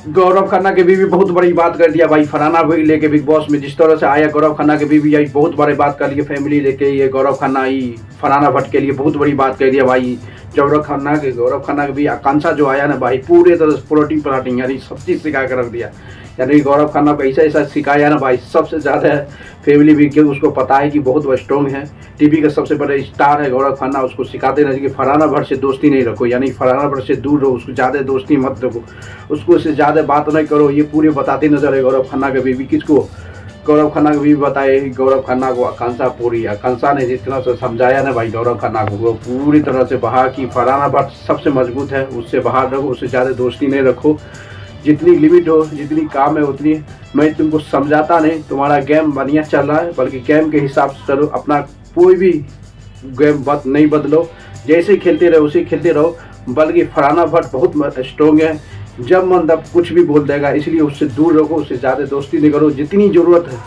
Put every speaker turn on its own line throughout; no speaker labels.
गौरव खन्ना के बीवी बहुत बड़ी बात कर दिया भाई, फरहाना भाई लेके बिग बॉस में जिस तरह से आया गौरव खन्ना के बीवी, यही बहुत बड़ी बात कर लिए फैमिली लेके। ये गौरव खन्ना ही फरहाना भट्ट के लिए बहुत बड़ी बात कह दिया भाई। गौरव खन्ना के भी आकांक्षा जो आया ना भाई, पूरे तरह से प्लॉटिंग प्लाटिंग यानी सब चीज़ सिखा कर रख दिया। यानी गौरव खन्ना को ऐसा ऐसा सिखाया ना भाई, सबसे ज़्यादा फैमिली भी, क्योंकि उसको पता है कि बहुत वो स्ट्रॉन्ग है, टीवी का सबसे बड़ा स्टार है गौरव खन्ना। उसको सिखाते रहना कि फरहाना भट्ट से दोस्ती नहीं रखो, यानी फरहाना भट्ट से दूर रहो, उसको ज़्यादा दोस्ती मत रखो, उसको उससे ज़्यादा बात नहीं करो। ये पूरे बताते नजर है गौरव खन्ना के बीवी। किसको? गौरव खन्ना के बीवी बताए गौरव खन्ना को आकांक्षा ने जिस तरह से समझाया ना भाई गौरव खन्ना को, वो पूरी तरह से बहा कि फरहाना भट्ट सबसे मजबूत है, उससे बाहर रखो, उससे ज़्यादा दोस्ती नहीं रखो, जितनी लिमिट हो, जितनी काम है उतनी। मैं तुमको समझाता नहीं, तुम्हारा गेम बढ़िया चल रहा है, बल्कि गेम के हिसाब से चलो, अपना कोई भी गेम नहीं बदलो, जैसे खेलते रहो उसे खेलते रहो। बल्कि फरहाना भट्ट बहुत स्ट्रॉन्ग है, जब मन तब कुछ भी बोल देगा, इसलिए उससे दूर रखो, उससे ज़्यादा दोस्ती नहीं करो। जितनी ज़रूरत है,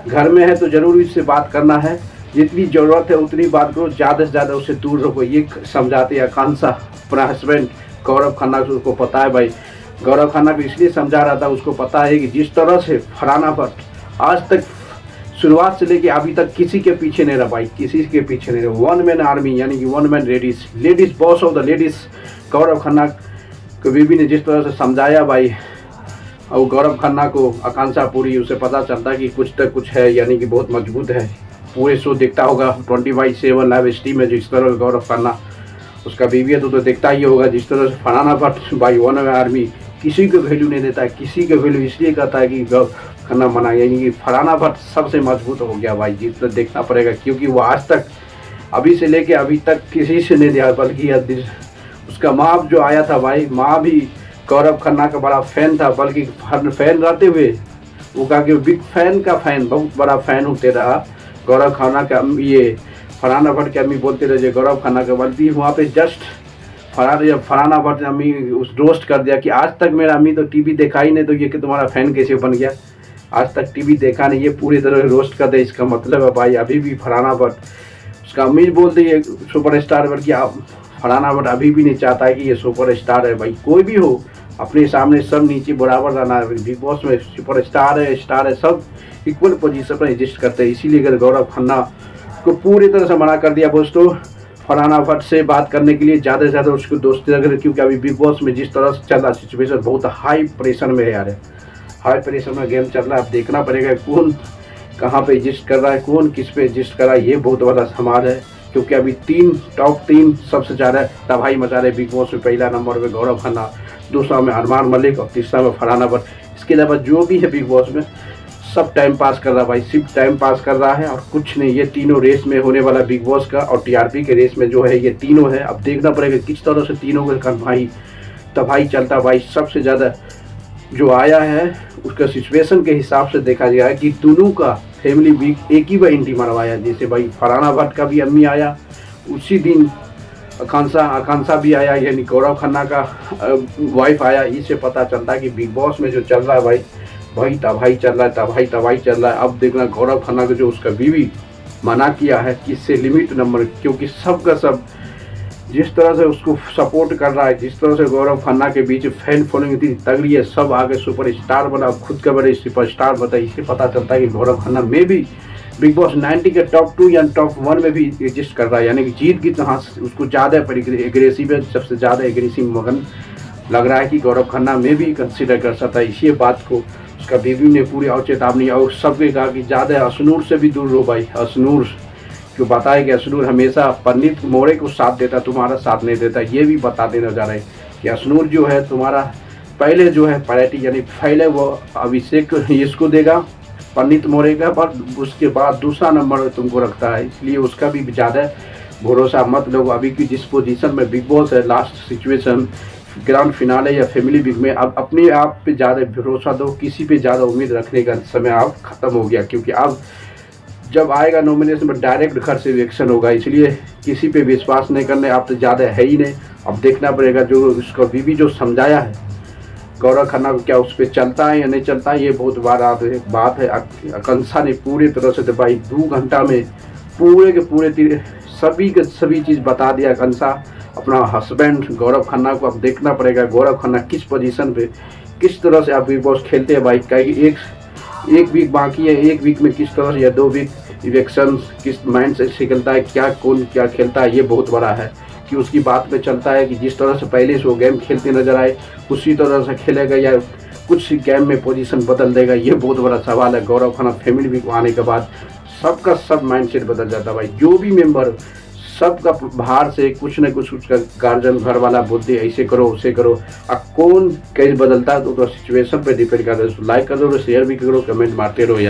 घर में है तो ज़रूर उससे बात करना है, जितनी ज़रूरत है उतनी बात करो, ज़्यादा से ज़्यादा उससे दूर रखो। ये समझाते हैं आकांक्षा अपना हस्बैंड गौरव खन्ना को। उसको पता है भाई, गौरव खन्ना को इसलिए समझा रहा था, उसको पता है कि जिस तरह से फरहाना भट्ट आज तक शुरुआत से लेके अभी तक किसी के पीछे नहीं रहा भाई, किसी के पीछे नहीं रहा। वन मैन आर्मी यानी कि one man ladies boss of the ladies. Gaurav Khanna को बीबी ने जिस तरह से समझाया भाई, और गौरव खन्ना को आकांक्षा पूरी, उसे पता चलता कि कुछ तक कुछ है, यानी कि बहुत मजबूत है। पूरे शो देखता होगा 24/7 लाइव स्ट्रीम में, जिस तरह गौरव खन्ना उसका बीवी है तो देखता ही होगा। जिस तरह से फरहाना भट्ट भाई वन मैन आर्मी, किसी को वैल्यू नहीं देता है, किसी को वैल्यू इसलिए करता है कि गौरव खन्ना मना, यानी कि फरहाना भट्ट सबसे मजबूत हो गया भाई। जिस तरह देखना पड़ेगा, क्योंकि वो आज तक अभी से लेके अभी तक किसी से नहीं दिया, बल्कि उसका माँ जो आया था भाई, माँ भी गौरव खन्ना का बड़ा फैन था, बल्कि फैन रहते हुए वो कहा कि बिग फैन का फैन, बहुत बड़ा फैन होते रहा गौरव खन्ना का। ये फरहाना भट्ट की अम्मी बोलते रहे गौरव खन्ना का, बल्कि वहाँ पे जस्ट फरहाना भट्ट ने अम्मी उस रोस्ट कर दिया कि आज तक मेरा अम्मी तो टीवी देखा ही नहीं, तो ये कि तुम्हारा फैन कैसे बन गया, आज तक टीवी देखा नहीं। ये पूरी तरह रोस्ट कर दे, इसका मतलब है भाई अभी भी फरहाना भट्ट उसका अम्मी बोलती है सुपरस्टार, बल्कि फरहाना भट्ट अभी भी नहीं चाहता है कि ये सुपरस्टार है। भाई कोई भी हो, अपने सामने सब नीचे बराबर रहना है। बिग बॉस में सुपरस्टार है, स्टार है, सब इक्वल पोजीशन पर एग्जिस्ट करते हैं। इसीलिए अगर गौरव खन्ना को पूरी तरह से मना कर दिया दोस्तों फरहाना भट्ट से बात करने के लिए, ज़्यादा से ज़्यादा उसको दोस्ती रखें, क्योंकि अभी बिग बॉस में जिस तरह से चल रहा सिचुएशन बहुत हाई प्रेशर में है यार, हाई प्रेशर में गेम चल रहा है। अब देखना पड़ेगा कौन कहाँ पे एग्जिस्ट कर रहा है, कौन किस पे एग्जिस्ट कर रहा है, ये बहुत बड़ा सवाल है। क्योंकि अभी टॉप तीन सबसे ज़्यादा तबाही मचा रहे बिग बॉस में। पहला नंबर में गौरव खन्ना, दूसरा में अरमान मलिक और तीसरा में फरहाना भट्ट। इसके अलावा जो भी है बिग बॉस में सब टाइम पास कर रहा है भाई, सिर्फ टाइम पास कर रहा है और कुछ नहीं। ये तीनों रेस में होने वाला बिग बॉस का और टीआरपी के रेस में जो है ये तीनों है। अब देखना पड़ेगा किस तरह से तीनों का भाई तबाही चलता भाई। सबसे ज़्यादा जो आया है उसका सिचुएशन के हिसाब से देखा गया है कि दोनों का फैमिली भी एक ही बार एंट्री मरवाया। जैसे भाई फरहाना भट्ट का भी अम्मी आया, उसी दिन आकांक्षा भी आया, यानी गौरव खन्ना का वाइफ आया। इससे पता चलता है कि बिग बॉस में जो चल रहा है भाई तबाही चल रहा है, तबाही चल रहा है। अब देखना गौरव खन्ना को जो उसका बीवी मना किया है कि इससे लिमिट नंबर, क्योंकि सबका सब जिस तरह से उसको सपोर्ट कर रहा है, जिस तरह से गौरव खन्ना के बीच फैन फॉलोइंग इतनी तगड़ी है, सब आगे सुपरस्टार बना, खुद का बड़े सुपरस्टार बता। इससे पता चलता है कि गौरव खन्ना में भी बिग बॉस 90 के टॉप 2 या टॉप 1 में भी एग्जिस्ट कर रहा है, यानी कि जीत की तरह उसको ज़्यादा एग्रेसिव है, सबसे ज़्यादा एग्रेसिव मगन लग रहा है कि गौरव खन्ना में भी कंसिडर कर सकता है। इसी बात को उसका बीवी ने पूरी और चेतावनी और सबके कहा कि ज़्यादा अशनूर से भी दूर रहो भाई। अशनूर क्यों बताया कि अशनूर हमेशा पंडित मोरे को साथ देता, तुम्हारा साथ नहीं देता। ये भी बता देना जा रहा है कि अशनूर जो है तुम्हारा पहले जो है प्रायोरिटी, यानी पहले वो अभिषेक इसको देगा पंडित मोरे का, पर उसके बाद दूसरा नंबर तुमको रखता है। इसलिए उसका भी ज़्यादा भरोसा मत लो। अभी की जिस पोजीशन में बिग बॉस है, लास्ट सिचुएशन ग्रैंड फिनाले या फैमिली बिग में, अब अपने आप पे ज़्यादा भरोसा दो, किसी पे ज़्यादा उम्मीद रखने का समय अब ख़त्म हो गया। क्योंकि अब जब आएगा नॉमिनेशन में डायरेक्ट घर से इलेक्शन होगा, इसलिए किसी पे विश्वास नहीं करने, आप तो ज़्यादा है ही नहीं। अब देखना पड़ेगा जो उसका बीवी जो समझाया है गौरव खन्ना को, क्या उस पर चलता है या नहीं चलता है, ये बहुत बात है। आकांक्षा ने पूरी तरह से भाई 2 घंटा में पूरे के पूरे सभी के सभी चीज़ बता दिया कंसा। अपना हस्बैंड गौरव खन्ना को अब देखना पड़ेगा, गौरव खन्ना किस पोजीशन पे किस तरह से आप बिग बॉस खेलते हैं भाई। क्या एक वीक बाकी है, एक वीक में किस तरह से या 2 वीक इलेक्शन किस माइंड से खेलता है, क्या कौन क्या खेलता है, ये बहुत बड़ा है कि उसकी बात पे चलता है कि जिस तरह से पहले से वो गेम खेलते नजर आए उसी तरह से खेलेगा या कुछ गेम में पोजीशन बदल देगा, ये बहुत बड़ा सवाल है। गौरव खन्ना फैमिली वीक आने के बाद सबका सब माइंडसेट बदल जाता है भाई। जो भी मेंबर सबका बाहर से कुछ न कुछ उसका गार्जियन घर वाला बोलते ऐसे करो उसे करो। अब कौन कैसे बदलता है तो सिचुएशन पे डिपेंड करता है। लाइक कर दो, शेयर भी करो, कमेंट मारते रहो यार।